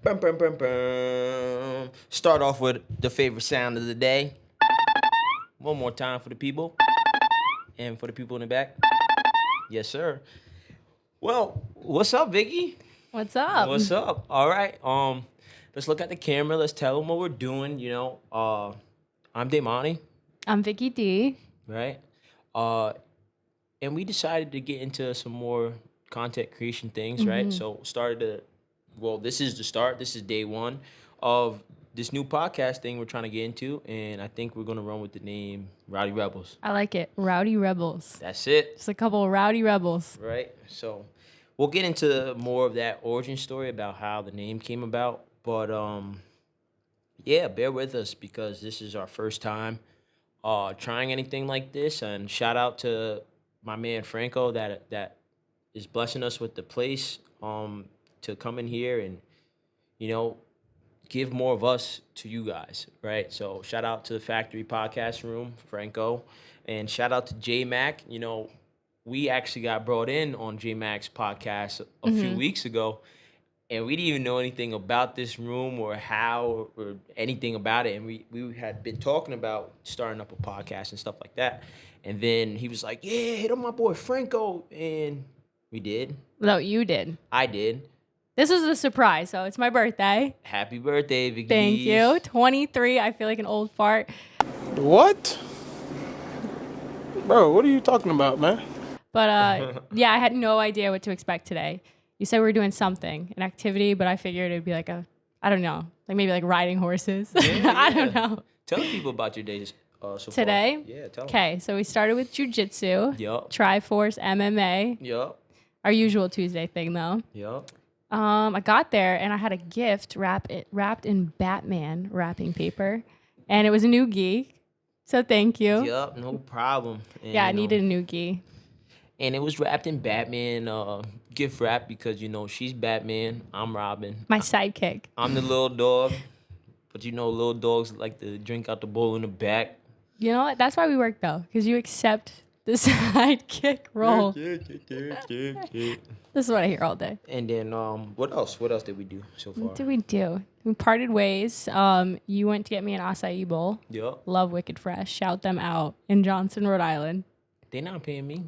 Bum, bum, bum, bum. Start off with the favorite sound of the day. One more time for the people and for the people in the back. Yes, sir. Well, what's up, Vicky? What's up? What's up? All right. Let's look at the camera. Let's tell them what we're doing. I'm Damani, I'm Vicky D. right? Uh, and we decided to get into some more content creation things, right? So this is the start. This is day one of this new podcast thing we're trying to get into, and I think we're gonna run with the name Rowdy Rebels. I like it. Rowdy Rebels. That's it, Just a couple of rowdy rebels. right? So we'll get into more of that origin story about how the name came about, but yeah, bear with us because this is our first time trying anything like this, and shout out to my man Franco that is blessing us with the place to come in here and you know give more of us to you guys, right? So shout out to the Factory Podcast Room, Franco, and shout out to J Mac. We actually got brought in on J Mac's podcast a few weeks ago, and we didn't even know anything about this room or how or anything about it. And we had been talking about starting up a podcast and stuff like that. And then he was like, yeah, hit up my boy Franco. And we did. No, you did. I did. This was a surprise. So it's my birthday. Happy birthday, Vicky. Thank you. 23. I feel like an old fart. What? Bro, what are you talking about, man? But yeah, I had no idea what to expect today. You said we were doing something, an activity, but I figured it'd be like I don't know, like maybe like riding horses. Yeah, I don't know. Tell the people about your days so Today? far. Yeah, tell them. Okay, so we started with jujitsu, Yup. Triforce, MMA, Yup. our usual Tuesday thing though. Yup. I got there and I had a gift wrapped in Batman wrapping paper, and it was a new gi. So thank you. Yup, no problem. And, Yeah, I needed a new gi. And it was wrapped in Batman gift wrap because, she's Batman. I'm Robin. My sidekick. I'm the little dog. But, little dogs like to drink out the bowl in the back. You know what? That's why we work though, because you accept the sidekick role. This is what I hear all day. And then what else? What else did we do so far? What did we do? We parted ways. You went to get me an acai bowl. Yup. Love Wicked Fresh. Shout them out in Johnson, Rhode Island. They not paying me.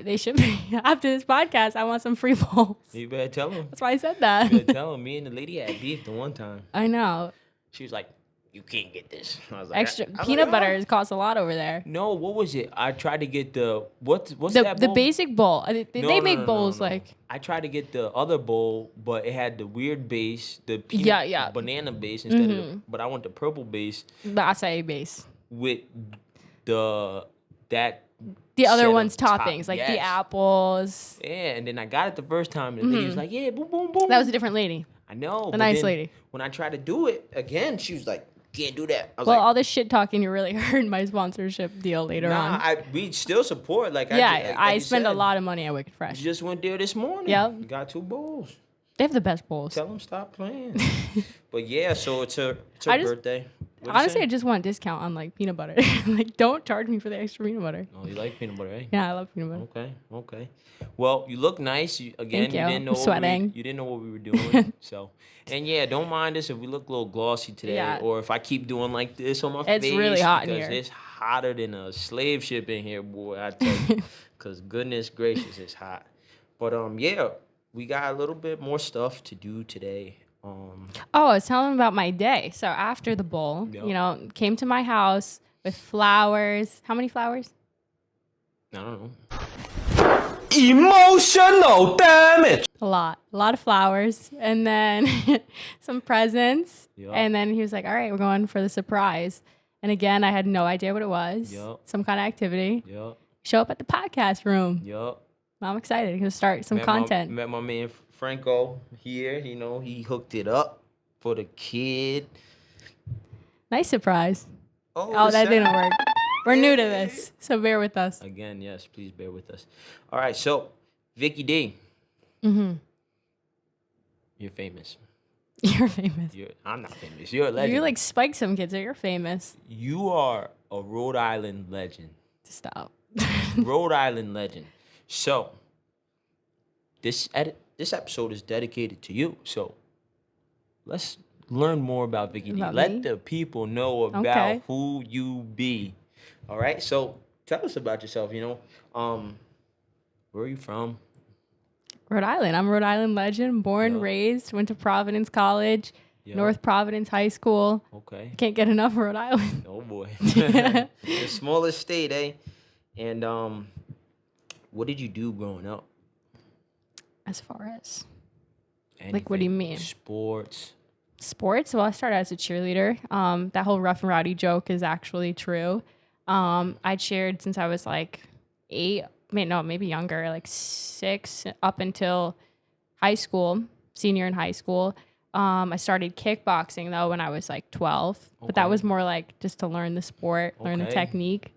They should be. After this podcast, I want some free bowls. You better tell them. That's why I said that. You better tell them. Me and the lady had beef the one time. I know. She was like, you can't get this. I was like, Extra I was peanut like, butter costs a lot over there. No, what was it? I tried to get the what's The that the bowl? basic bowl. They make bowls no. like I tried to get the other bowl, but it had the weird base, the banana base instead of. But I want the purple base the acai base. with The set other of one's toppings, like the yes. apples. Yeah, and then I got it the first time, and the lady was like, "Yeah, boom, boom, boom." That was a different lady. I know. A but nice then lady. When I tried to do it again, she was like, "Can't do that." I was Well, like, all this shit talking, you really hurt my sponsorship deal later on. we still support. Like, I you spend a said, lot of money at Wicked Fresh. You just went there this morning. Yep. Got 2 bowls. They have the best bowls. Tell them stop playing. But yeah, so it's her birthday. What'd you Honestly, say? I just want a discount on like peanut butter. Like, don't charge me for the extra peanut butter. Oh, you like peanut butter, eh? Yeah, I love peanut butter. Okay. Well, you look nice. You Thank you. didn't know I'm sweating. you didn't know what we were doing. So, and yeah, don't mind us if we look a little glossy today, Yeah. or if I keep doing like this on my It's face. really hot in because here. It's hotter than a slave ship in here, boy. I tell you, because goodness gracious, it's hot. But yeah, we got a little bit more stuff to do today. Oh, I was telling them about my day. So after the bowl, Yep. came to my house with flowers. How many flowers? I don't know. Emotional damage. A lot of flowers, and then some presents. Yep. And then he was like, "All right, we're going for the surprise." And again, I had no idea what it was. Yep. Some kind of activity. Yup. Show up at the podcast room. Yup. I'm excited to start some content. Met my man Franco here. He hooked it up for the kid. Nice surprise. Oh, what's that didn't work. We're new to this, so bear with us. Again, yes, please bear with us. All right, so Vicky D. Mm-hmm. You're famous. You're famous. I'm not famous. You're a legend. You like spike some kids, so you're famous. You are a Rhode Island legend. Stop. Rhode Island legend. So this episode is dedicated to you. So let's learn more about Vicky D. About Let me? the people know about Okay. who you be. All right. So tell us about yourself. Where are you from? Rhode Island. I'm a Rhode Island legend, born, Yeah. raised, went to Providence College, Yeah. North Providence High School. Okay. Can't get enough of Rhode Island. Oh boy. The smallest state, eh? And what did you do growing up? As far as Anything? what do you mean? Sports. Sports? Well, I started as a cheerleader. That whole rough and rowdy joke is actually true. I cheered since I was like 8, maybe younger, like 6 up until high school, senior in high school. I started kickboxing though when I was like 12, but that Okay. was more like just to learn the sport, learn the Okay. technique.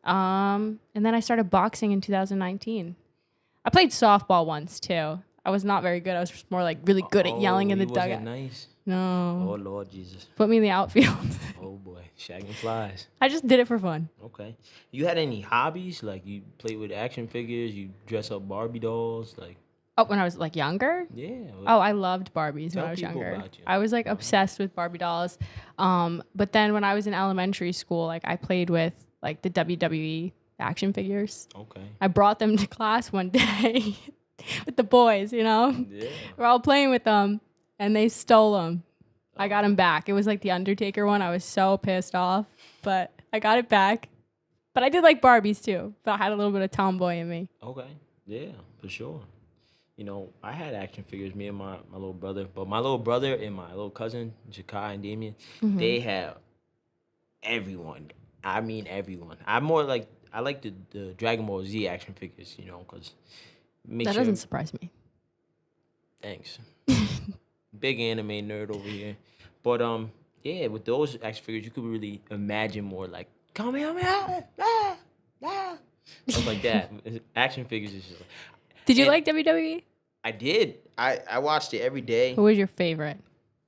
And then I started boxing in 2019. I played softball once too. I was not very good. I was just more like really good at yelling in the you wasn't dugout. nice. No. Oh Lord Jesus. Put me in the outfield. Oh boy, shagging flies. I just did it for fun. Okay. You had any hobbies? Like you played with action figures? You dress up Barbie dolls? Like Oh, when I was like younger? yeah. Oh, I loved Barbies Tell when I was people younger. about you. I was like obsessed with Barbie dolls. But then when I was in elementary school, like I played with like the WWE action figures. Okay. I brought them to class one day with the boys, Yeah. We're all playing with them and they stole them. I got them back. It was like the Undertaker one. I was so pissed off, but I got it back. But I did like Barbies too, but I had a little bit of tomboy in me. Okay. Yeah, for sure. I had action figures, me and my little brother. But my little brother and my little cousin, Jakai and Damien, they have everyone. I mean everyone. I like the Dragon Ball Z action figures, because That doesn't surprise me. Thanks. Big anime nerd over here. But yeah, with those action figures, you could really imagine more like Kamehameha, stuff like that. Action figures is just like, Did you and like WWE? I did. I watched it every day. Who was your favorite?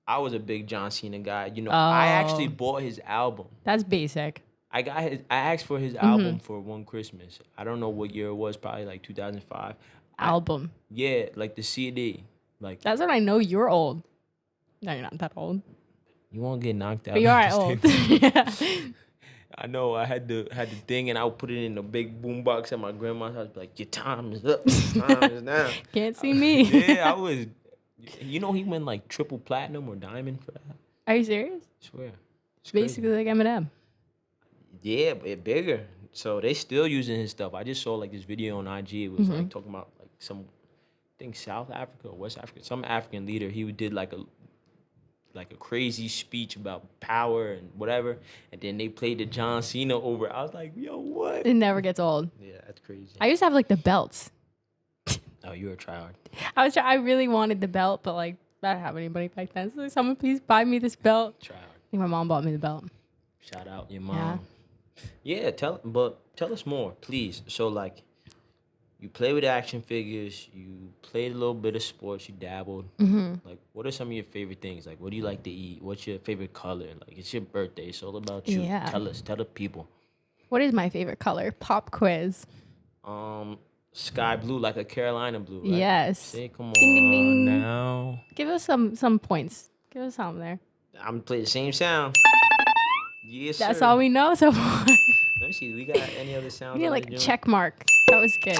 I was a big John Cena guy. I actually Oh. bought his album. That's basic. I asked for his album for one Christmas. I don't know what year it was, probably like 2005. Album. Yeah, like the CD. Like That's when I know you're old. No, you're not that old. you won't get knocked out. But you are Just old. take- Yeah. I know. I had the thing, and I would put it in the big boombox at my grandma's house. Be like, your time is up. Your time is now. Can't see me. Yeah, I was. He went like triple platinum or diamond for that. Are you serious? I swear. It's Basically crazy. like Eminem. Yeah, but it bigger. So they still using his stuff. I just saw like this video on IG. It was like talking about like some, I think South Africa or West Africa, some African leader. He did like a crazy speech about power and whatever, and then they played the John Cena over. I was like, yo, what? It never gets old. Yeah, that's crazy. I used to have like the belts. Oh, you're a tryhard. I really wanted the belt, but like I didn't have anybody back then. So like, someone please buy me this belt. Tryhard. I think my mom bought me the belt. Shout out your mom. Yeah, tell us more, please. So like, you play with action figures. You played a little bit of sports. You dabbled. Like, what are some of your favorite things? Like, what do you like to eat? What's your favorite color? Like, it's your birthday. It's all about you. Yeah. Tell the people. What is my favorite color? Pop quiz. Sky blue, like a Carolina blue, right? Yes. Say, come Ding, on ding, ding. now. Give us some points. Give us something there. I'm gonna play the same sound. Yes, That's sir. all we know so far. Let me see. We got any other sounds? We need on like the a joint? check mark. That was good.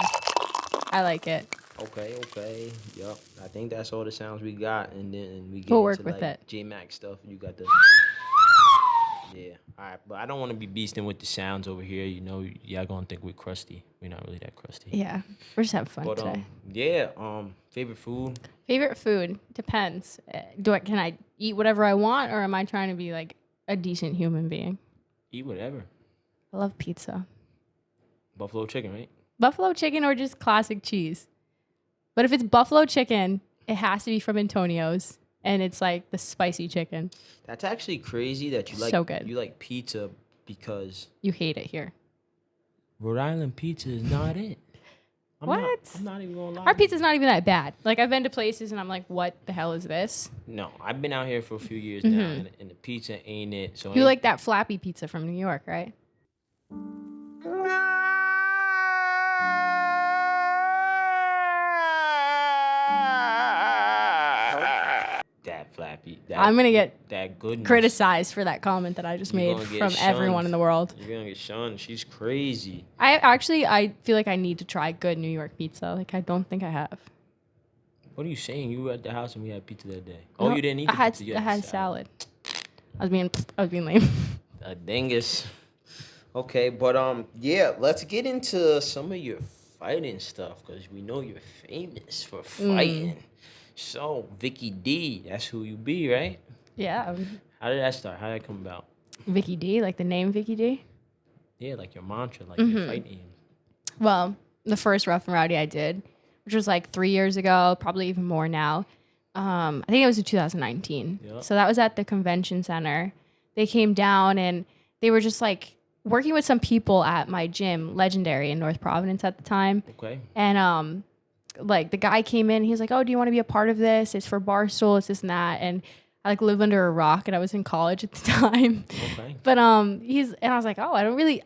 I like it. Okay. Yup. I think that's all the sounds we got, and then we get We'll into work with like it. J Mac stuff. You got the yeah. All right, but I don't want to be beasting with the sounds over here. Y'all gonna think we're crusty. We're not really that crusty. Yeah. We're just having fun But today. yeah. Favorite food. Favorite food depends. Can I eat whatever I want, or am I trying to be like a decent human being? Eat whatever. I love pizza. Buffalo chicken, right? Buffalo chicken or just classic cheese. But if it's buffalo chicken, it has to be from Antonio's, and it's like the spicy chicken. That's actually crazy that you like. So good. You like pizza because You hate it here. Rhode Island pizza is not it. I'm not even gonna lie. Our pizza's not even that bad. Like I've been to places and I'm like, what the hell is this? No, I've been out here for a few years now, and the pizza ain't it. So You like that flappy pizza from New York, right? that Flappy. I'm gonna get that goodness. criticized for that comment that I just You're made gonna get from everyone shunned. in the world. You're gonna get shunned. She's crazy. I feel like I need to try good New York pizza. Like I don't think I have. What are you saying? You were at the house and we had pizza that day. Oh, No, you didn't eat I the had pizza. You I had salad. salad. I was being lame. A dingus. Okay, but yeah, let's get into some of your fighting stuff because we know you're famous for fighting. So, Vicky D, that's who you be, right? Yeah, How did that start? How did that come about? Vicky D, like the name Vicky D. Yeah, like your mantra, like your fight name. Well, the first Rough and Rowdy I did, which was like 3 years ago, probably even more now. I think it was in 2019. Yep. So that was at the convention center. They came down and they were just like working with some people at my gym, Legendary in North Providence at the time. Okay. And like the guy came in, he was like, "Oh, do you want to be a part of this? It's for Barstool, it's this and that." And I like live under a rock and I was in college at the time. Okay. But I was like, "Oh, I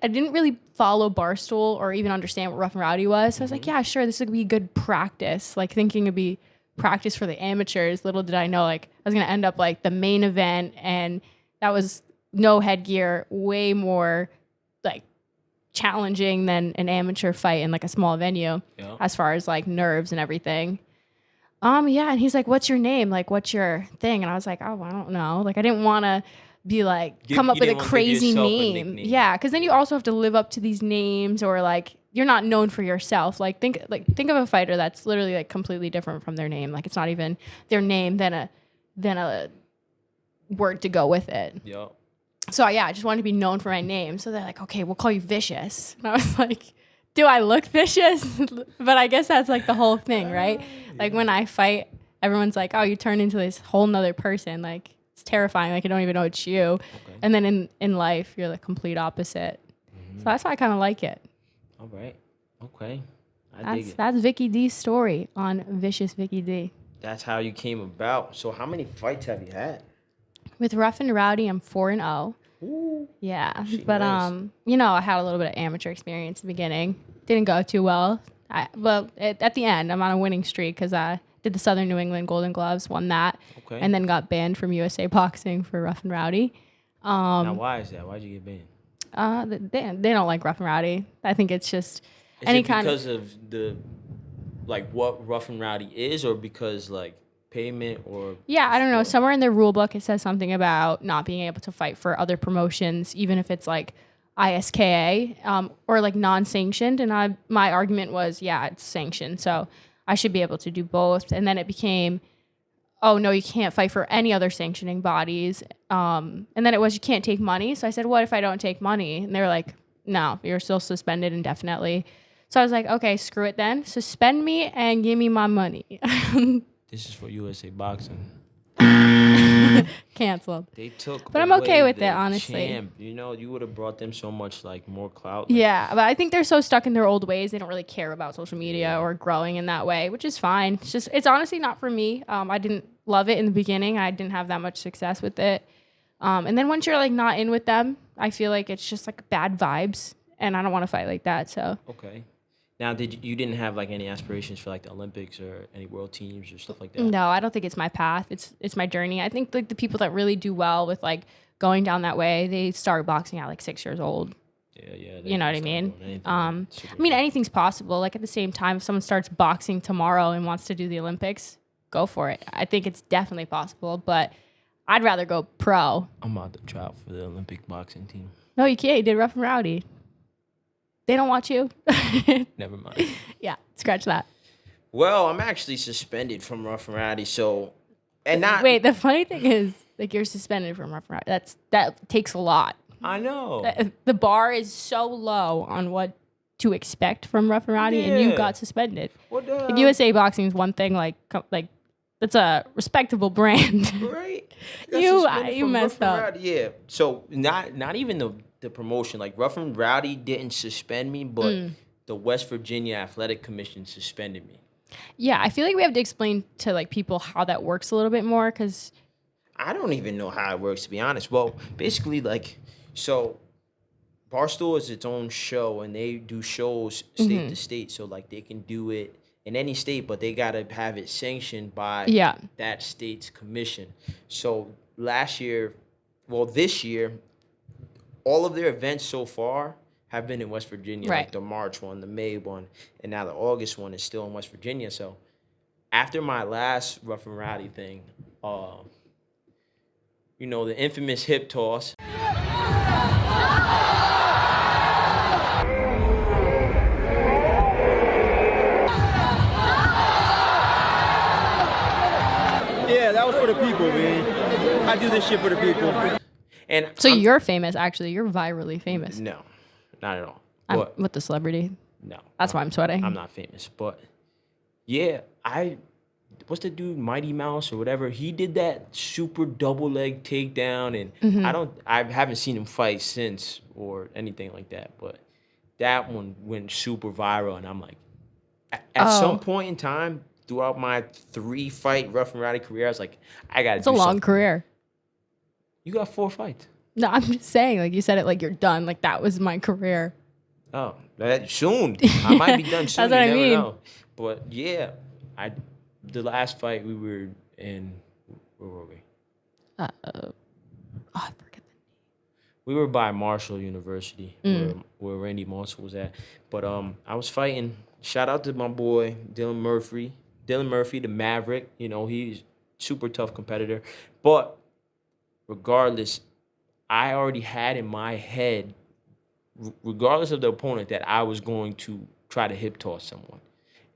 didn't really follow Barstool or even understand what Rough and Rowdy was." So I was like, "Yeah, sure, this would be good practice." Like thinking it'd be practice for the amateurs. Little did I know, like I was gonna end up like the main event, and that was no headgear, way more like challenging than an amateur fight in like a small venue as far as like nerves and everything. Yeah, and he's like, "What's your name? Like, what's your thing?" And I was like, "Oh, I don't know." Like, I didn't want to be like come up with a crazy name. Yeah, because then you also have to live up to these names, or like you're not known for yourself. Like think of a fighter that's literally like completely different from their name. Like it's not even their name, then a word to go with it. Yep. So yeah, I just wanted to be known for my name. So they're like, "Okay, we'll call you Vicious." And I was like, "Do I look vicious?" But I guess that's like the whole thing, right? Like when I fight, everyone's like, "Oh, you turn into this whole nother person." Like it's terrifying. Like I don't even know it's you. Okay. And then in life, you're the complete opposite. So that's why I kind of like it. All right. Okay. I dig it. That's Vicky D's story on Vicious Vicky D. That's how you came about. So how many fights have you had? With Rough and Rowdy, I'm 4-0. Ooh. Yeah, She but nice. I had a little bit of amateur experience in the beginning. Didn't go too well. But at the end, I'm on a winning streak because I did the Southern New England Golden Gloves, won that, Okay. and then got banned from USA Boxing for Rough and Rowdy. Now why is that? Why'd you get banned? They don't like Rough and Rowdy. I think it's just Is any it kind of because of the like what Rough and Rowdy is, or because like payment or I don't know. Somewhere in their rule book, it says something about not being able to fight for other promotions, even if it's like ISKA or like non-sanctioned. And my argument was, it's sanctioned, so I should be able to do both. And then it became, oh no, you can't fight for any other sanctioning bodies. And then it was, you can't take money. So I said, what if I don't take money? And they were like, no, you're still suspended indefinitely. So I was like, okay, screw it then. Suspend me and give me my money. This is for USA Boxing. Canceled. They took, but I'm okay away with it, the honestly. champ. You know, you would have brought them so much like more clout. Yeah, but I think they're so stuck in their old ways. They don't really care about social media or growing in that way, which is fine. It's honestly not for me. I didn't love it in the beginning. I didn't have that much success with it. And then once you're like not in with them, I feel like it's just like bad vibes, and I don't want to fight like that. So Okay. Now, you didn't have like any aspirations for like the Olympics or any world teams or stuff like that? no, I don't think it's my path. It's my journey. I think like the people that really do well with like going down that way, they start boxing at like 6 years old. Yeah. You know what I mean? I mean, anything's possible. Like at the same time, if someone starts boxing tomorrow and wants to do the Olympics, go for it. I think it's definitely possible, but I'd rather go pro. I'm about to try out for the Olympic boxing team. No, you can't. You did Rough and Rowdy. They don't watch you. Never mind. Yeah, scratch that. Well, I'm actually suspended from Rough and Rowdy, so and not. Wait, the funny thing is, like, you're suspended from Rough and Rowdy. That takes a lot. I know. The bar is so low on what to expect from Rough and Rowdy, and you got suspended. What the Like, USA Boxing is one thing. Like it's a respectable brand. right? You messed up. Rowdy, yeah. So not even the promotion. Like Rough and Rowdy didn't suspend me, but the West Virginia Athletic Commission suspended me. Yeah, I feel like we have to explain to like people how that works a little bit more, because I don't even know how it works, to be honest. Well, basically, like, so Barstool is its own show, and they do shows state to state. So, like, they can do it in any state, but they gotta have it sanctioned by Yeah. that state's commission. So this year, all of their events so far have been in West Virginia, Right. like the March one, the May one, and now the August one is still in West Virginia. So after my last Rough and Rowdy thing, the infamous hip toss. Yeah, that was for the people, man. I do this shit for the people. And So you're famous, actually. You're virally famous. no, not at all. I'm But with the celebrity. no, That's why I'm sweating. I'm not famous. But yeah, what's the dude, Mighty Mouse or whatever? He did that super double leg takedown, and Mm-hmm. I haven't seen him fight since or anything like that. But that one went super viral, and I'm like, at some point in time throughout my 3-fight Rough and Rowdy career, I was like, I gotta. It's a long career. You got 4 fights. No, I'm just saying, like you said it like you're done. Like that was my career. Oh, that soon. I might be done soon. That's what I you never mean. know. But yeah, the last fight we were in, where were we? I forget. We were by Marshall University, where Randy Moss was at. But I was fighting. Shout out to my boy Dylan Murphy. Dylan Murphy, the Maverick. He's super tough competitor. But regardless, I already had in my head, regardless of the opponent, that I was going to try to hip toss someone.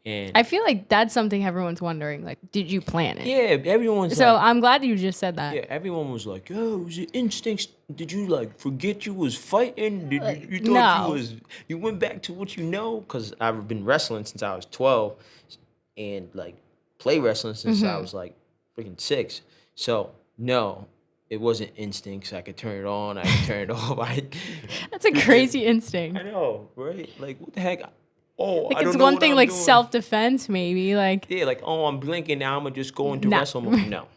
And I feel like that's something everyone's wondering. Like, did you plan it? yeah, everyone's So like, I'm glad you just said that. yeah, everyone was like, yo, was it instincts? Did you forget you was fighting? Did you thought no. you went back to what you know? Because I've been wrestling since I was 12 and play wrestling since I was freaking 6. So no, it wasn't instincts. I could turn it on, I could turn it off. That's a crazy instinct. I know, right? Like, what the heck? Oh, Like I don't it's know one what thing I'm like doing. self-defense maybe. Like Yeah, I'm blinking now. I'm gonna just go into Nah. wrestle mode. No,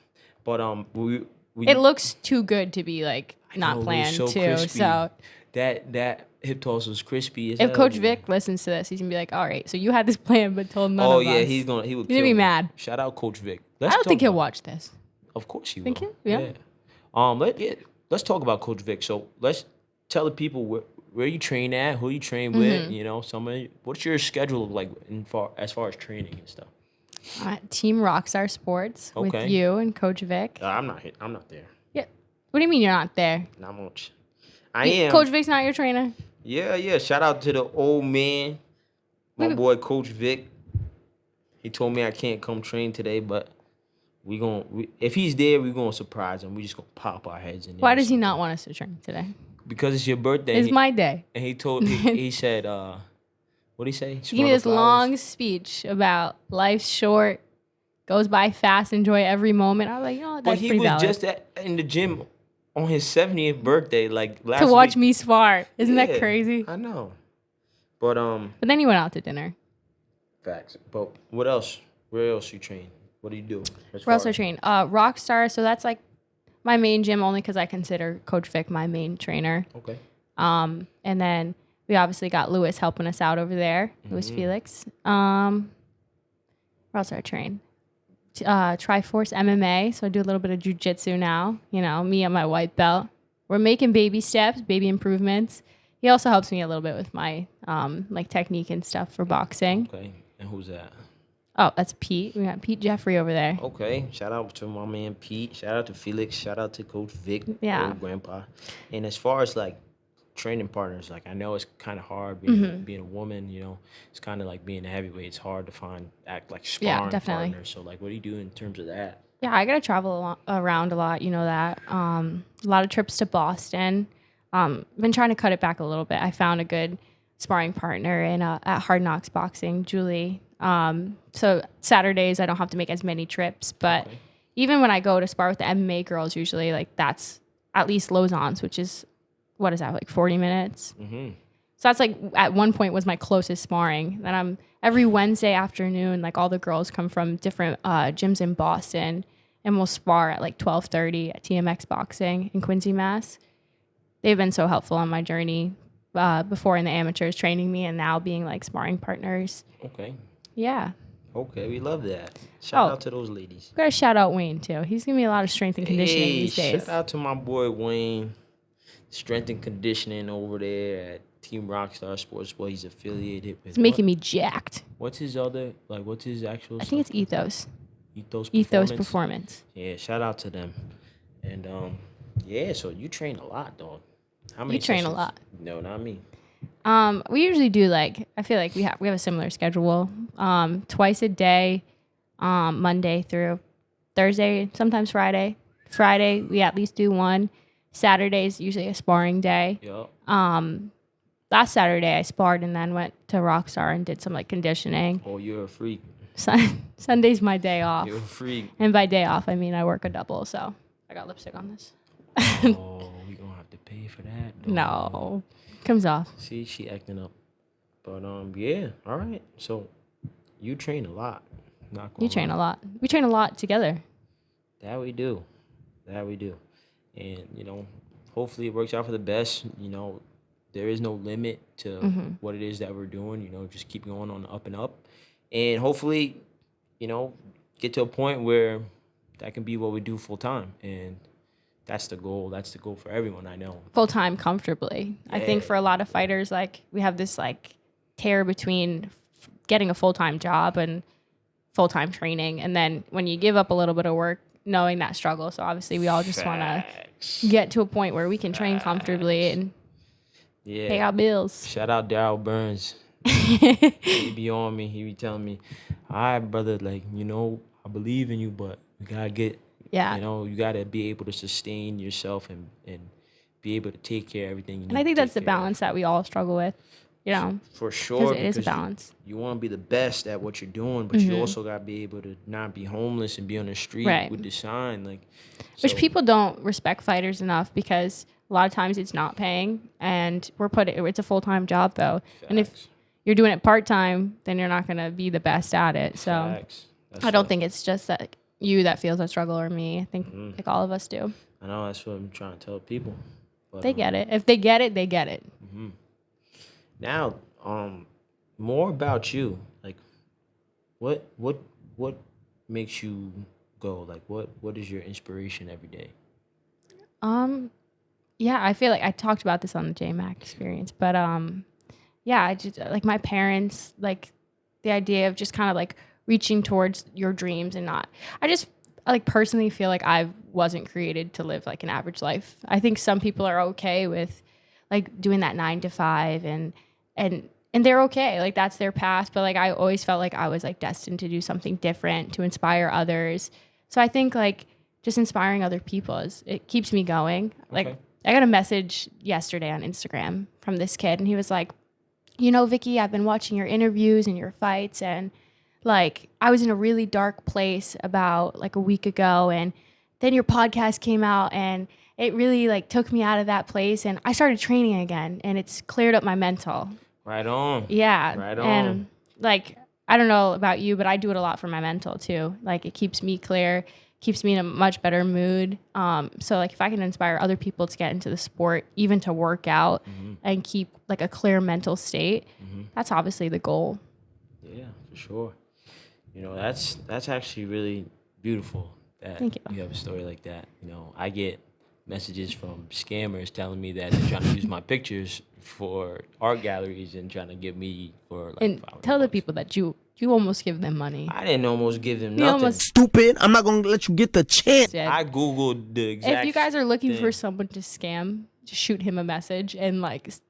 but we it looks too good to be like I not know, it was planned so too. crispy. So that hip toss was crispy as if hell, Coach dude. Vic listens to this, he's gonna be like, "All right, so you had this plan, but told none Oh of yeah, us." he would He's kill gonna be me. mad. Shout out Coach Vic. I don't think he'll watch this. Of course he will. Think he? Yeah. Let's talk about Coach Vic. So let's tell the people where you train at, who you train with. What's your schedule like as far as training and stuff. Team Rockstar Sports Okay. with you and Coach Vic. I'm not there. Yeah. What do you mean you're not there? Not much. I am. Coach Vic's not your trainer. Yeah. Shout out to the old man, my boy Coach Vic. He told me I can't come train today, but if he's there, we're gonna surprise him. We just gonna pop our heads in there. Why or does he something. not want us to train today? Because it's your birthday. It's my day. And he said, what'd he say? He gave me this long speech about life's short, goes by fast, enjoy every moment. I was like, that's But he pretty was valid. just in the gym on his 70th birthday, last To watch week. me spar. Isn't that Yeah, crazy? I know. But But then he went out to dinner. facts. But what else? Where else you train? What do you do? Where else I train? Rockstar. So that's like my main gym, only because I consider Coach Vic my main trainer. Okay. And then we obviously got Lewis helping us out over there. Lewis Felix. Where else do I train? Triforce MMA. So I do a little bit of jujitsu now. Me and my white belt. We're making baby steps, baby improvements. He also helps me a little bit with my technique and stuff for boxing. Okay. And who's that? Oh, that's Pete. We got Pete Jeffrey over there. Okay. Shout out to my man Pete. Shout out to Felix. Shout out to Coach Vic. Yeah. Old grandpa. And as far as training partners, I know it's kind of hard being a woman, it's kind of like being a heavyweight. It's hard to find sparring definitely. partners. So what do you do in terms of that? Yeah, I gotta travel around a lot. You know that. A lot of trips to Boston. Been trying to cut it back a little bit. I found a good sparring partner at Hard Knocks Boxing, Julie. So Saturdays I don't have to make as many trips, but even when I go to spar with the MMA girls, usually that's at least Lausanne's, which is what is that 40 minutes. Mm-hmm. So that's at one point was my closest sparring. Then I'm every Wednesday afternoon, all the girls come from different gyms in Boston, and we'll spar at 12:30 at TMX Boxing in Quincy, Mass. They've been so helpful on my journey before in the amateurs, training me, and now being sparring partners. Okay. Yeah. Okay, we love that. Shout Oh. out to those ladies. Gotta shout out Wayne too. He's giving me a lot of strength and conditioning Hey, these days. shout out to my boy Wayne, strength and conditioning over there at Team Rockstar Sports. Well, he's affiliated with. It's making me jacked. What's his other What's his actual? I think it's stuff? Ethos. Ethos Performance. Yeah, shout out to them. And yeah. So you train a lot, dog. How many? You train a sessions? lot. No, not me. We usually do I feel like we have a similar schedule. Twice a day, Monday through Thursday, sometimes Friday. Friday we at least do one. Saturday's usually a sparring day. Yup. Last Saturday I sparred and then went to Rockstar and did some conditioning. Oh, you're a freak. Sunday's my day off. You're a freak. And by day off, I mean I work a double, so I got lipstick on this. Oh, we gonna have to pay for that. Dog. No, comes off. See, she acting up. But yeah, all right. So you train a lot. Not gonna You train lie. a lot. We train a lot together. That we do. And hopefully it works out for the best. There is no limit to what it is that we're doing. Just keep going on the up and up, and hopefully, get to a point where that can be what we do full time. And that's the goal. That's the goal for everyone I know. Full time comfortably. I think for a lot of fighters, we have this tear between getting a full time job and full time training, and then when you give up a little bit of work, knowing that struggle. So obviously, we all just want to get to a point where we can train comfortably and pay our bills. Shout out Daryl Burns. He be on me. He be telling me, "All right, brother. I believe in you, but you gotta get." Yeah. You got to be able to sustain yourself and be able to take care of everything you need. And I think to that's the take care of. balance that we all struggle with, For sure. Because it is a because balance. You want to be the best at what you're doing, but you also got to be able to not be homeless and be on the street Right. with the sign. Which people don't respect fighters enough because a lot of times it's not paying and it's a full-time job though. Facts. And if you're doing it part-time, then you're not going to be the best at it. So Facts. I don't think it's just that you that feels that struggle or me. I think all of us do. I know that's what I'm trying to tell people. But, They get it. If they get it, they get it. Now, more about you. What makes you go? What is your inspiration every day? Yeah, I feel like I talked about this on the JMac experience, but yeah, I just my parents, the idea of just kind of reaching towards your dreams and not. I just personally feel like I wasn't created to live an average life. I think some people are okay with doing that 9 to 5 and they're okay. That's their path, but I always felt like I was destined to do something different, to inspire others. So I think just inspiring other people it keeps me going. Okay. I got a message yesterday on Instagram from this kid and he was like, Vicky, I've been watching your interviews and your fights and I was in a really dark place about a week ago and then your podcast came out and it really took me out of that place and I started training again and it's cleared up my mental. Right on. Yeah. Right on. And I don't know about you, but I do it a lot for my mental too. It keeps me clear, keeps me in a much better mood. So if I can inspire other people to get into the sport, even to work out and keep a clear mental state, that's obviously the goal. Yeah, for sure. That's actually really beautiful that Thank you. You have a story like that. I get messages from scammers telling me that they're trying to use my pictures for art galleries and trying to get me for And $500. tell the people that you almost give them money. I didn't almost give them You nothing. almost Stupid. I'm not gonna let you get the chance. did. I googled the exact. If you guys are looking thing. for someone to scam, just shoot him a message and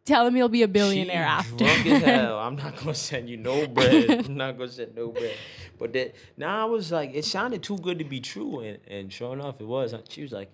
tell him he'll be a billionaire She after. drunk as hell. I'm not gonna send you no bread. I'm not gonna send no bread. But I was it sounded too good to be true, and sure enough, it was. She was the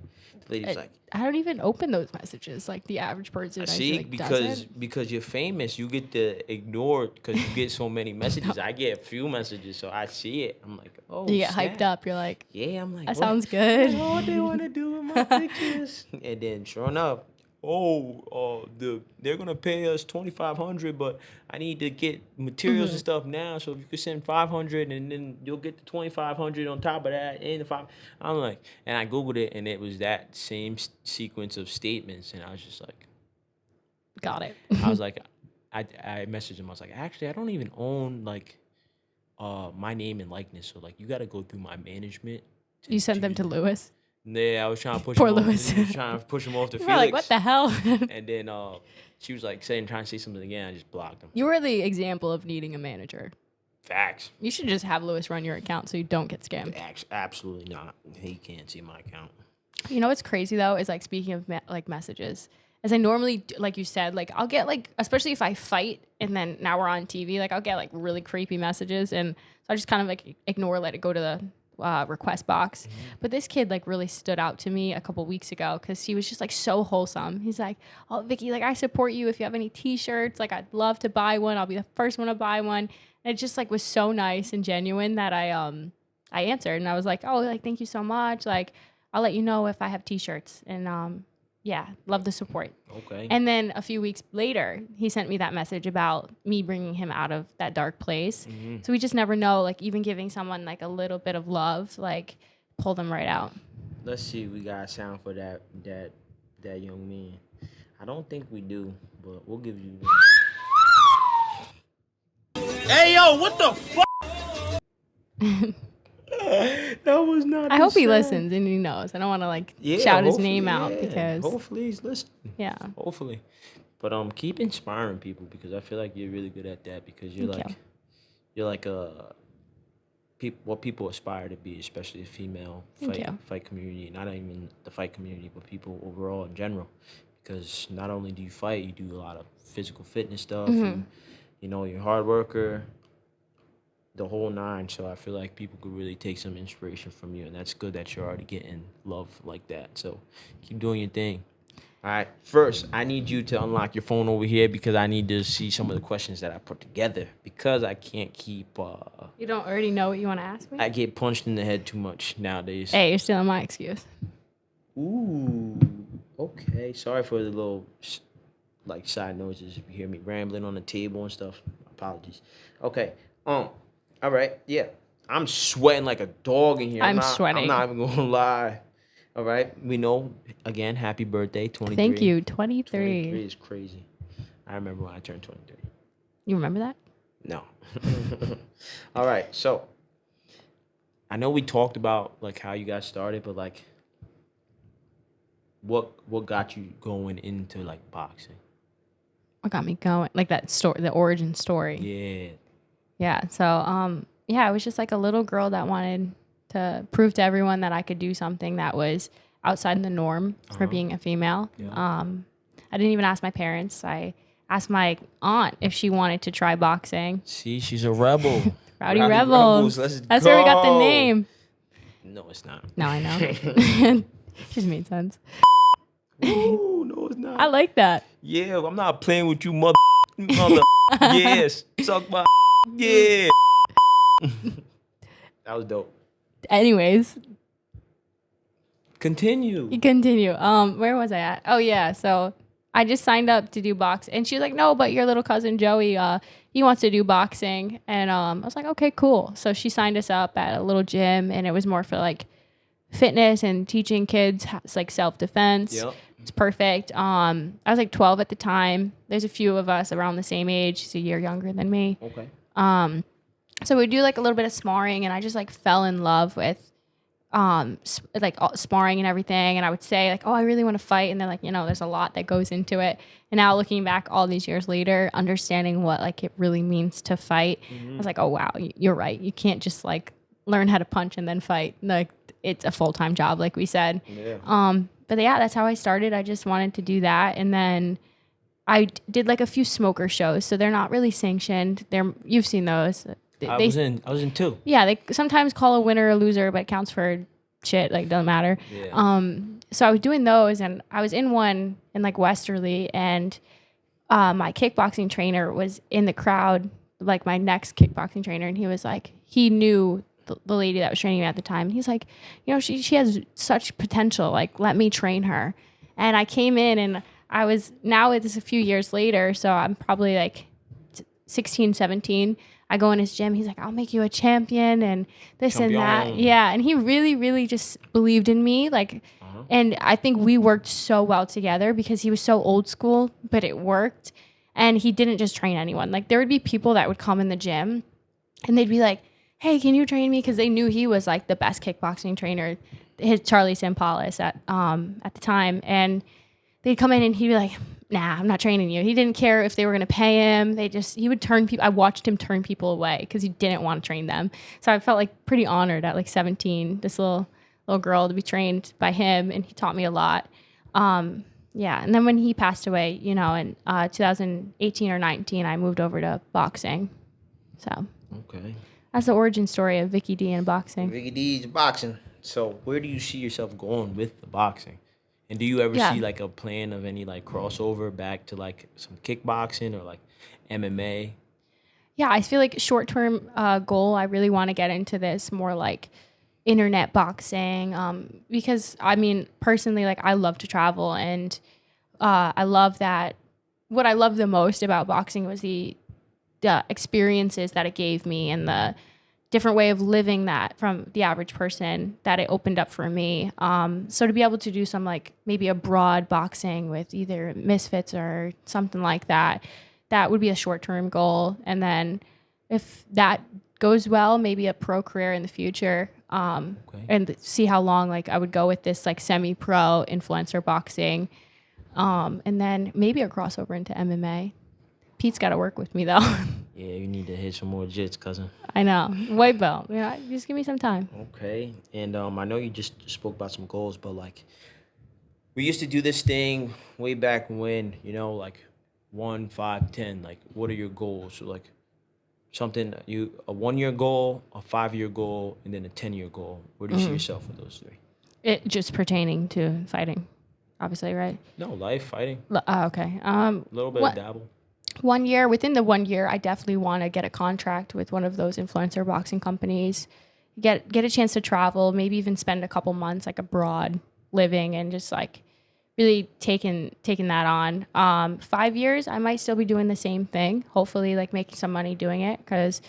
lady was I don't even open those messages like the average person. see, actually, because doesn't. because you're famous, you get to ignore because you get so many messages. I get a few messages, so I see it. I'm like, oh, You get snap. hyped up. You're like, Yeah, I'm like, that what? sounds good. What they want to do with my pictures? And then, sure enough, they're gonna pay us $2,500, but I need to get materials and stuff now. So if you could send $500, and then you'll get the $2,500 on top of that, and the five. I'm like, and I googled it, and it was that same sequence of statements, and I was just like, Got it. I was like, I messaged him. I was like, actually, I don't even own my name and likeness. So like you got to go through my management. You sent them to do that." Lewis. Yeah, I was trying to push Poor him off. Lewis. I was trying to push him off to We're Felix. like, what the hell? And then she was like trying to say something again. I just blocked him. You were the example of needing a manager. Facts. You should just have Lewis run your account so you don't get scammed. Absolutely not. He can't see my account. You know what's crazy though is like speaking of like messages, as I normally like you said, like I'll get like, especially if I fight and then now we're on TV, like I'll get like really creepy messages, and so I just kind of like ignore, let it go to the request box. But this kid like really stood out to me a couple weeks ago because he was just like so wholesome. He's like, "Oh, Vicky, like I support you. If you have any T-shirts, like I'd love to buy one. I'll be the first one to buy one." And it just like was so nice and genuine that I answered, and I was like, "Oh, like thank you so much. Like I'll let you know if I have T-shirts." And yeah, love the support. Okay. And then a few weeks later, he sent me that message about me bringing him out of that dark place. So we just never know, like even giving someone like a little bit of love, like pull them right out. Let's see. We got a sound for that young man. I don't think we do, but we'll give you. Hey, yo, what the fuck? That was not. I hope he listens and he knows. I don't want to like shout his name out because hopefully he's listening. yeah. Hopefully, but keep inspiring people because I feel like you're really good at that because Thank you're like what people aspire to be, especially the female Thank you. fight community. Not even the fight community, but people overall in general. Because not only do you fight, you do a lot of physical fitness stuff. You're a hard worker. The whole nine. So I feel like people could really take some inspiration from you, and that's good that you're already getting love like that. So keep doing your thing. All right. First, I need you to unlock your phone over here because I need to see some of the questions that I put together because I can't keep. You don't already know what you want to ask me? I get punched in the head too much nowadays. Hey, you're stealing my excuse. Ooh. Okay. Sorry for the little like side noises. If you hear me rambling on the table and stuff, apologies. Okay. All right. Yeah. I'm sweating like a dog in here. I'm sweating. I'm not even gonna lie. All right. We know again. Happy birthday, 23. Thank you. 23. 23 is crazy. I remember when I turned 23. You remember that? No. All right. So I know we talked about like how you got started, but like what got you going into like boxing? What got me going? Like that story, the origin story. Yeah. Yeah. So, yeah, I was just like a little girl that wanted to prove to everyone that I could do something that was outside the norm for being a female. Yeah. I didn't even ask my parents. I asked my aunt if she wanted to try boxing. See, she's a rebel. Rowdy Rebels. Let's That's go. where we got the name. No, it's not. No, I know. Just made sense. Ooh, no, it's not. I like that. Yeah, I'm not playing with you, mother. Yes, suck my. Yeah. That was dope. Anyways, Continue. you continue. Where was I at? Oh yeah, so I just signed up to do boxing, and she was like, "No, but your little cousin Joey, he wants to do boxing," and I was like, "Okay, cool." So she signed us up at a little gym, and it was more for like fitness and teaching kids like self-defense. Yep. It's perfect. I was like 12 at the time. There's a few of us around the same age. She's a year younger than me. Okay. So we do like a little bit of sparring, and I just like fell in love with sparring and everything. And I would say like, "Oh, I really want to fight," and they're like, there's a lot that goes into it. And now looking back all these years later, understanding what like it really means to fight, I was like, "Oh wow, you're right. You can't just like learn how to punch and then fight. Like it's a full-time job, like we said." Yeah. But yeah, that's how I started. I just wanted to do that, and then I did like a few smoker shows. So they're not really sanctioned. You've seen those. I was in two. Yeah, they sometimes call a winner a loser, but it counts for shit. Like, doesn't matter. Yeah. So I was doing those, and I was in one in like Westerly, and my kickboxing trainer was in the crowd, like my next kickboxing trainer, and he was like, he knew the lady that was training me at the time. And he's like, she has such potential. Like, let me train her. And I came in, and now it's a few years later, so I'm probably like 16, 17. I go in his gym. He's like, "I'll make you a champion," and this and that. Yeah. And he really, really just believed in me. Like, and I think we worked so well together because he was so old school, but it worked. And he didn't just train anyone. Like, there would be people that would come in the gym and they'd be like, "Hey, can you train me?" Because they knew he was like the best kickboxing trainer, his Charlie Sampalis at the time, and they'd come in and he'd be like, "Nah, I'm not training you." He didn't care if they were gonna pay him. He would turn people. I watched him turn people away because he didn't want to train them. So I felt like pretty honored at like 17, this little girl, to be trained by him, and he taught me a lot. Yeah, and then when he passed away, in 2018 or 19, I moved over to boxing. So Okay. that's the origin story of Vicky D in boxing. Vicky D's boxing. So where do you see yourself going with the boxing? And do you ever Yeah. see like a plan of any like crossover back to like some kickboxing or like MMA? Yeah, I feel like short-term goal, I really want to get into this more like internet boxing, because I mean, personally, like I love to travel, and I love that. What I love the most about boxing was the experiences that it gave me and the different way of living that from the average person that it opened up for me. So to be able to do some like maybe a broad boxing with either misfits or something like that, that would be a short-term goal. And then if that goes well, maybe a pro career in the future, and see how long like I would go with this like semi-pro influencer boxing, and then maybe a crossover into MMA. Pete's got to work with me though. Yeah, you need to hit some more jits, cousin. I know, white belt. Yeah, just give me some time. Okay. And I know you just spoke about some goals, but like we used to do this thing way back when, like 1, 5, 10. Like what are your goals? So like something a 1-year goal, a 5-year goal, and then a 10-year goal. Where do you see yourself with those three? It just pertaining to fighting, obviously, right? No, life, fighting, Okay. a little bit of dabble. 1 year, within the 1 year, I definitely want to get a contract with one of those influencer boxing companies, get a chance to travel, maybe even spend a couple months like abroad living and just like really taking that on. 5 years, I might still be doing the same thing, hopefully like making some money doing it, because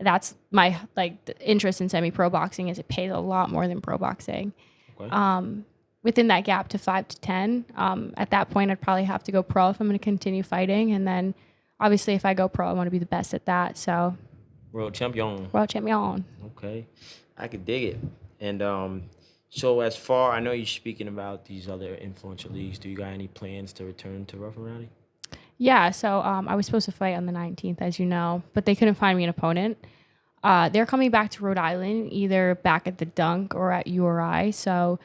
that's my like the interest in semi-pro boxing is it pays a lot more than pro boxing. Okay. Within that gap to 5 to 10, at that point, I'd probably have to go pro if I'm going to continue fighting. And then obviously if I go pro, I want to be the best at that. So World champion. world champion. Okay. I could dig it. And so as far, I know you're speaking about these other influential leagues. Do you got any plans to return to Rough and Rowdy? Yeah, so I was supposed to fight on the 19th, as you know, but they couldn't find me an opponent. They're coming back to Rhode Island, either back at the Dunk or at URI. So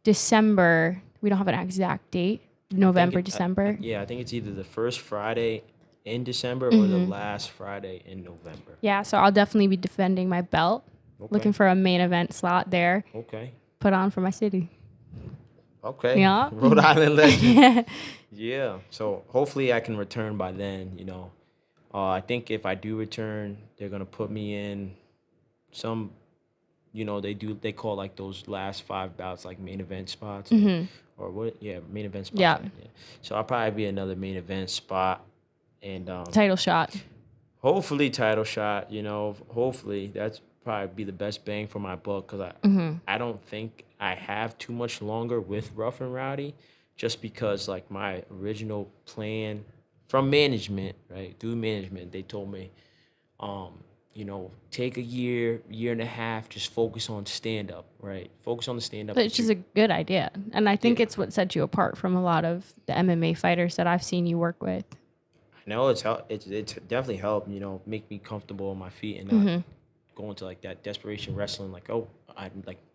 December, we don't have an exact date, November, December. Yeah, I think it's either the first Friday in December or the last Friday in November. Yeah, so I'll definitely be defending my belt, looking for a main event slot there, Okay. put on for my city. Okay. Yeah. Rhode Island legend. Yeah. So hopefully I can return by then, I think if I do return, they're going to put me in some, they call like those last 5 bouts like main event spots. Or what? Yeah, main event spots. Yeah. Right? Yeah. So I'll probably be another main event spot. And Title shot. hopefully title shot, hopefully that's probably be the best bang for my buck because I don't think I have too much longer with Rough and Rowdy just because like my original plan from management, right, through management, they told me, take a year and a half, just focus on stand-up, right? Focus on the stand-up. Which is a good idea. And I think it's what set you apart from a lot of the MMA fighters that I've seen you work with. No, it's definitely helped, make me comfortable on my feet and not go into like that desperation wrestling. Like,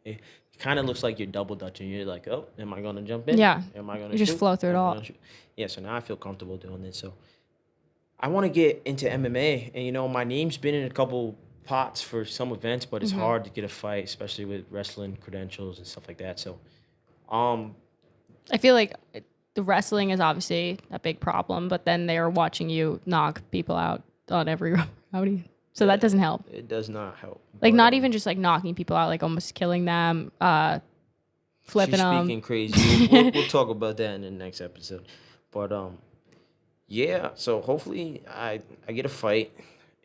it kind of looks like you're double dutching. You're like, oh, am I gonna jump in? Yeah. Am I gonna You just shoot? flow through it Am I all. gonna shoot? Yeah. So now I feel comfortable doing this. So I want to get into MMA, and my name's been in a couple pots for some events, but it's hard to get a fight, especially with wrestling credentials and stuff like that. So, I feel like the wrestling is obviously a big problem, but then they're watching you knock people out on every rowdy. So that doesn't help. it does not help. Like But, not even just like knocking people out, like almost killing them, flipping she's them. speaking crazy. We'll talk about that in the next episode. But yeah. So hopefully I get a fight,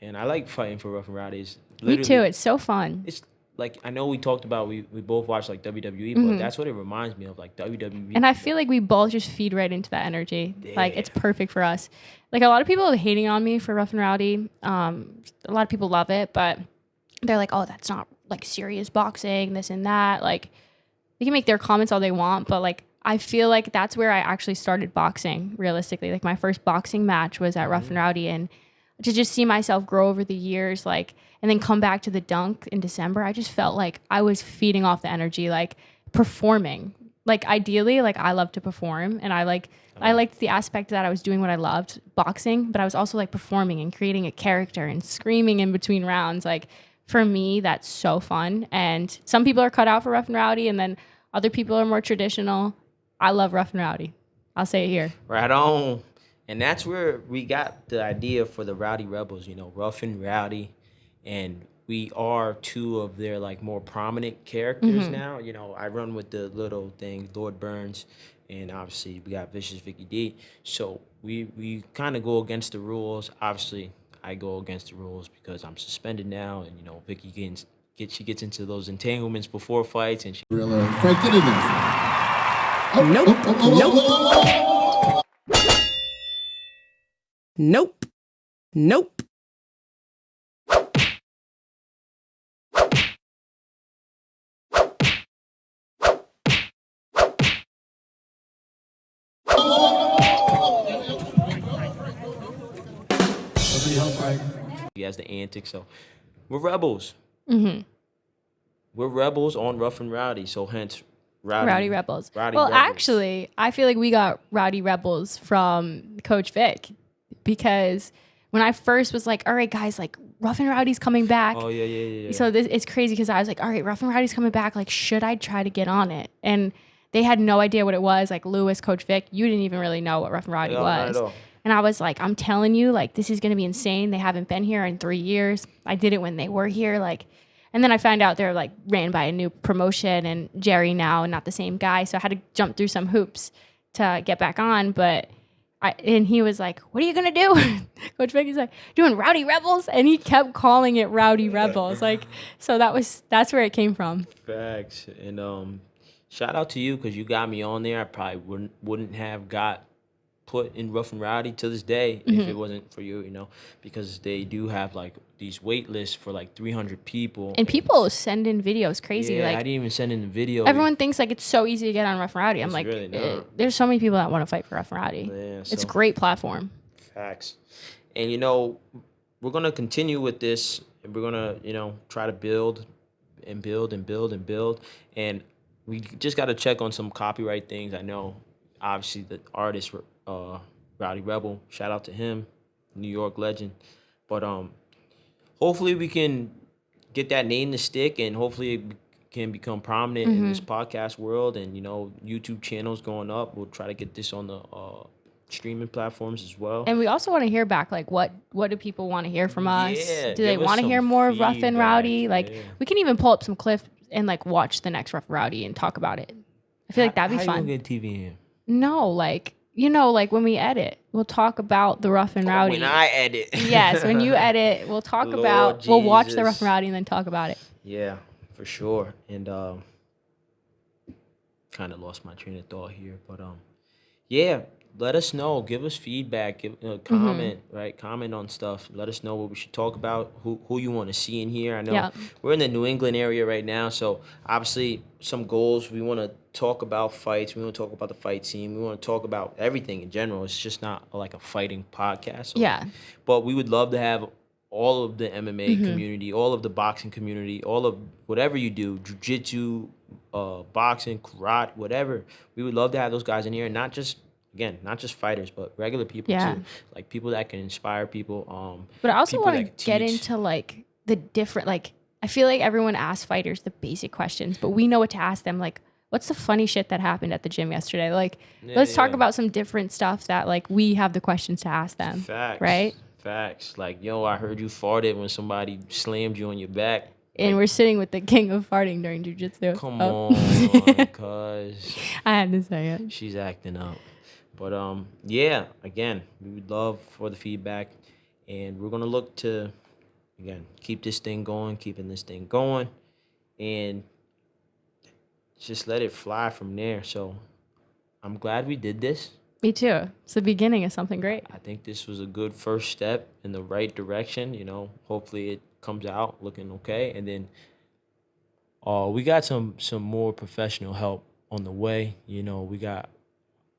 and I like fighting for Rough and Rowdies. Me too. It's so fun. It's like I know we talked about we both watched like WWE, but that's what it reminds me of, like WWE. And I feel like we both just feed right into that energy. Like Yeah. it's perfect for us. Like a lot of people are hating on me for Rough and Rowdy. A lot of people love it, but they're like, oh, that's not like serious boxing, this and that. Like they can make their comments all they want, but like I feel like that's where I actually started boxing realistically. Like my first boxing match was at Rough and Rowdy, and to just see myself grow over the years, like, and then come back to the dunk in December, I just felt like I was feeding off the energy, like performing. Like ideally, like I love to perform, and I liked the aspect that I was doing what I loved, boxing, but I was also like performing and creating a character and screaming in between rounds. Like for me, that's so fun. And some people are cut out for Rough and Rowdy, and then other people are more traditional. I love Rough and Rowdy. I'll say it here. Right on. And that's where we got the idea for the Rowdy Rebels, Rough and Rowdy. And we are two of their like more prominent characters now. I run with the little thing, Lord Burns, and obviously we got Vicious Vicky D. So we kind of go against the rules. Obviously, I go against the rules because I'm suspended now, and Vicky she gets into those entanglements before fights, and she. Frank, get in there. Nope. Nope. Nope. He has the antics, so we're rebels. We're rebels on Rough and Rowdy, so hence Rowdy Rebels. Rowdy Well, Rebels. actually, I feel like we got Rowdy Rebels from Coach Vic, because when I first was like, all right, guys, like Rough and Rowdy's coming back. Oh yeah. So it's crazy because I was like, all right, Rough and Rowdy's coming back. Like, should I try to get on it? And they had no idea what it was. Like Lewis, Coach Vic, you didn't even really know what Rough and Rowdy No, not at was. all. And I was like, I'm telling you, like, this is going to be insane. They haven't been here in 3 years. I did it when they were here. Like, and then I found out they're like ran by a new promotion and Jerry now, and not the same guy. So I had to jump through some hoops to get back on. But and he was like, what are you going to do? Coach Vicky's like, doing Rowdy Rebels. And he kept calling it Rowdy Rebels. Like, so that's where it came from. Facts. And shout out to you because you got me on there. I probably wouldn't have got put in Rough and Rowdy to this day if it wasn't for you, because they do have like these wait lists for like 300 people. And people send in videos crazy. Yeah, like I didn't even send in the video. everyone thinks like it's so easy to get on Rough and Rowdy. I'm It's like, really not. there's so many people that want to fight for Rough and Rowdy. Yeah, It's a so- great platform. Facts. And we're gonna continue with this, and we're gonna try to build and build and build and build. And we just gotta check on some copyright things. I know, obviously, the artist Rowdy Rebel, shout out to him, New York legend. But hopefully we can get that name to stick, and hopefully it can become prominent in this podcast world. And YouTube channels going up. We'll try to get this on the streaming platforms as well. And we also want to hear back, like, what do people want to hear from us? Yeah, Do they give us want to some hear more of Rough and feedback, Rowdy? Like, yeah. we can even pull up some clips and like watch the next Rough and Rowdy and talk about it. I feel like that'd be How fun. you gonna get TV in here? No, like, like when we edit, we'll talk about the Rough and Rowdy. When I edit. Yes, when you edit, we'll talk Lord about, we'll watch the Jesus. Rough and Rowdy and then talk about it. Yeah, for sure. And kind of lost my train of thought here, but yeah, let us know. Give us feedback. Give comment, right? Comment on stuff. Let us know what we should talk about. Who you want to see in here. I know Yeah. we're in the New England area right now, so obviously some goals. We want to talk about fights. We want to talk about the fight scene. We want to talk about everything in general. It's just not like a fighting podcast. So, Yeah. but we would love to have all of the MMA community, all of the boxing community, all of whatever you do, jiu-jitsu, boxing, karate, whatever. We would love to have those guys in here, and not just fighters, but regular people Yeah. too, like people that can inspire people. But I also people want that to get teach. into like the different, like, I feel like everyone asks fighters the basic questions, but we know what to ask them. Like, what's the funny shit that happened at the gym yesterday? Like, let's talk yeah. about some different stuff that like we have the questions to ask them. Facts, Right? Facts. Like, I heard you farted when somebody slammed you on your back. And we're sitting with the king of farting during jiu-jitsu. Come Oh. on, cuz I had to say it. she's acting up. But yeah, again, we would love for the feedback, and we're gonna look to, again, keeping this thing going, and just let it fly from there. So I'm glad we did this. Me too. It's the beginning of something great. I think this was a good first step in the right direction. Hopefully it comes out looking okay. And then we got some more professional help on the way. We got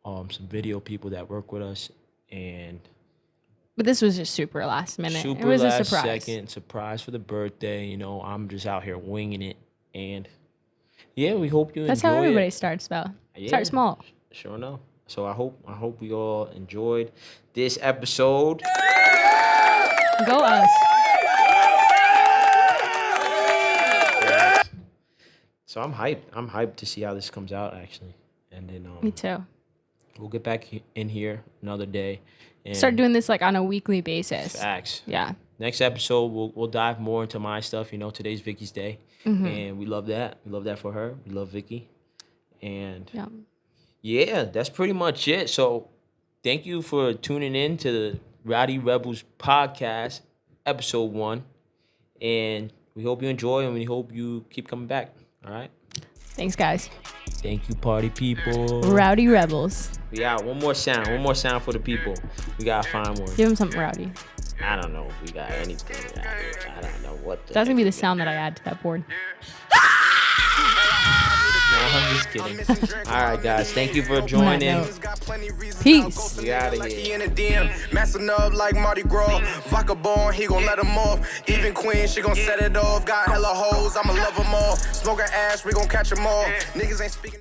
some video people that work with us, and But this was just super last minute. super It was last a surprise. second surprise for the birthday. I'm just out here winging it, and yeah, we hope you That's enjoy how everybody it. starts, though. Yeah. Start small. Sure enough. So I hope we all enjoyed this episode. Go us. So I'm hyped. I'm hyped to see how this comes out, actually. And then Me too. we'll get back in here another day. And Start doing this like on a weekly basis. facts. Yeah. Next episode, we'll dive more into my stuff. Today's Vicky's day, and we love that. We love that for her. We love Vicky, and Yeah. that's pretty much it. So thank you for tuning in to the Rowdy Rebels podcast, episode 1, and we hope you enjoy, and we hope you keep coming back. All right. Thanks, guys. Thank you, party people. Rowdy Rebels. We out. One more sound for the people. We gotta find one. Give them something rowdy. I don't know if we got anything out here. I don't know what the. That's going to be the sound that I add to that board. No, I'm just kidding. All right, guys. Thank you for joining. Peace. We out of here. In the DM, messing up like Mardi Gras. Vodka born, he gon' let him off. Even Queen, she gon' set it off. Got hella hoes, I'ma love them all. Smoking ash, we gon' catch them all. Niggas ain't speaking.